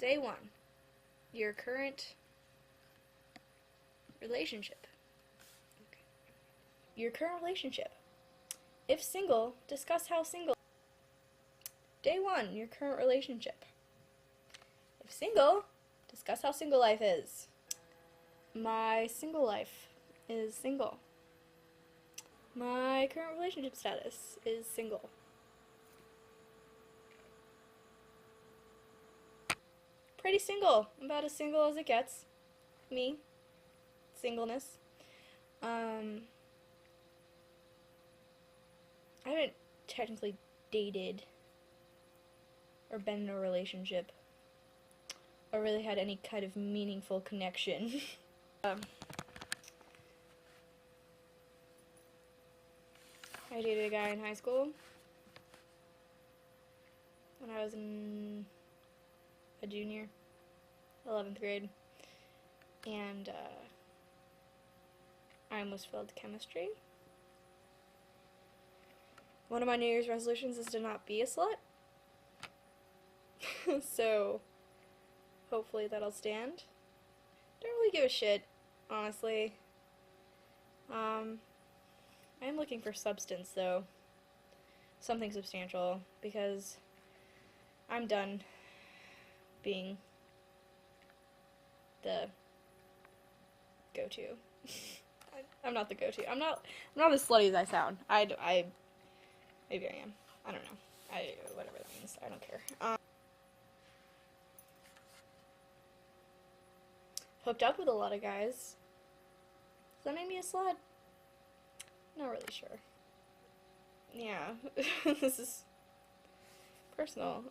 Day 1. Your current relationship. Okay. Your current relationship. If single, discuss how single. Day 1. Your current relationship. If single, discuss how single life is. My single life is single. My current relationship status is single. Pretty single. About as single as it gets. Me. Singleness. I haven't technically dated or been in a relationship or really had any kind of meaningful connection. I dated a guy in high school when I was in a junior, 11th grade, and I almost failed chemistry. One of my New Year's resolutions is to not be a slut, so hopefully that'll stand. Don't really give a shit, honestly. I am looking for substance, though. Something substantial, because I'm done being the go-to. I'm not the go-to. I'm not as slutty as I sound. Maybe I am. I don't know. Whatever that means. I don't care. Hooked up with a lot of guys. Does that make me a slut? Not really sure. Yeah. This is personal.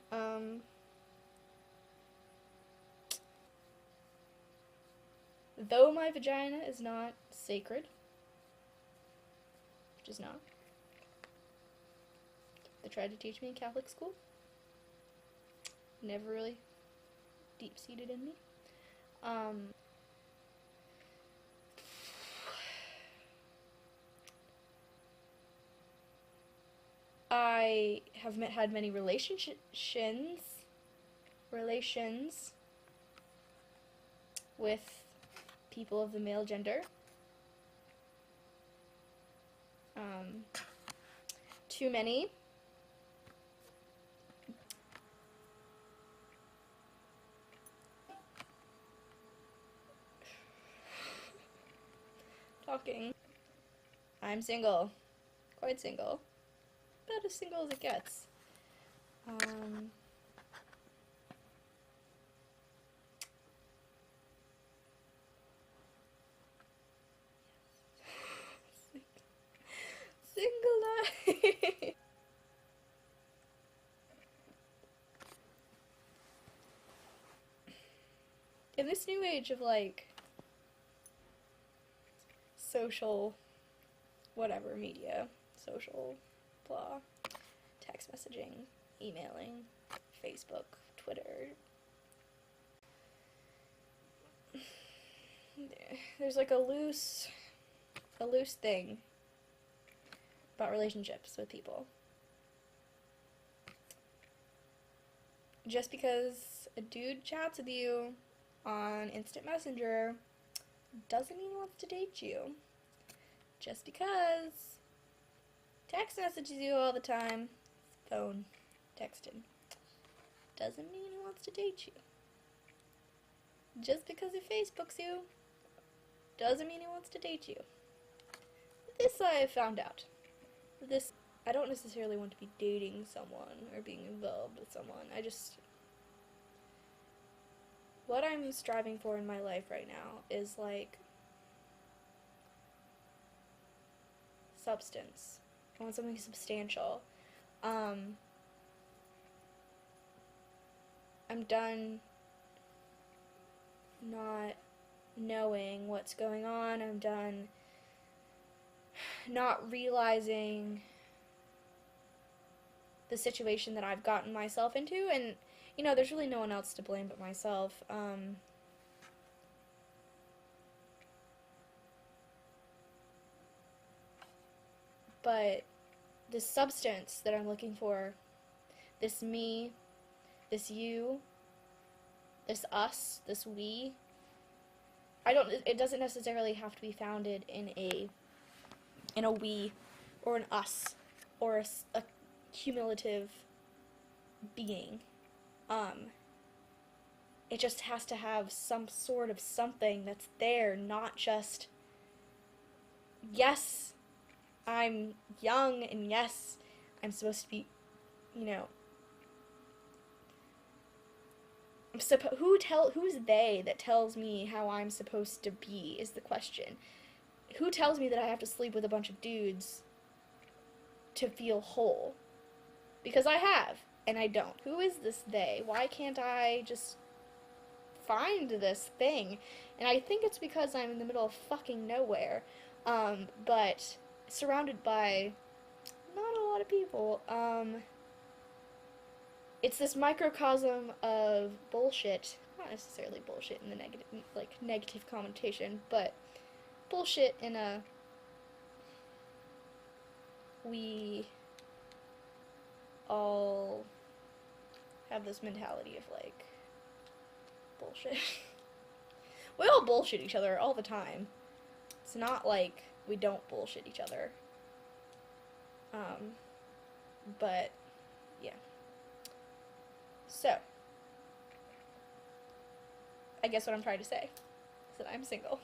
Though my vagina is not sacred, which is not. They tried to teach me in Catholic school. Never really deep-seated in me. I have had many relations with people of the male gender. Too many. Talking. I'm single. Quite single. About as single as it gets. Single life. In this new age of, like, social, whatever, media, social, blah, text messaging, emailing, Facebook, Twitter, there's like a loose thing about relationships with people. Just because a dude chats with you on Instant Messenger doesn't mean he wants to date you. Just because text messages you all the time, phone, texting, doesn't mean he wants to date you. Just because he Facebooks you doesn't mean he wants to date you. This I have found out. I don't necessarily want to be dating someone or being involved with someone. What I'm striving for in my life right now is, like, substance. I want something substantial. I'm done not knowing what's going on. I'm done not realizing the situation that I've gotten myself into, and, you know, there's really no one else to blame but myself. But this substance that I'm looking for, this me, this you, this us, this we. It doesn't necessarily have to be founded in a we or an us or a cumulative being. It just has to have some sort of something that's there, not just, yes, I'm young, and yes, I'm supposed to be, you know, who's they that tells me how I'm supposed to be is the question. Who tells me that I have to sleep with a bunch of dudes to feel whole? Because I have, and I don't. Who is this they? Why can't I just find this thing? And I think it's because I'm in the middle of fucking nowhere, but surrounded by not a lot of people. It's this microcosm of bullshit. Not necessarily bullshit in the negative connotation, but bullshit in a we all have this mentality of like bullshit. We all bullshit each other all the time. It's not like we don't bullshit each other. But yeah. So, I guess what I'm trying to say is that I'm single.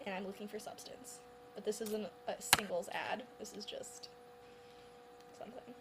And I'm looking for substance. But this isn't a singles ad. This is just something.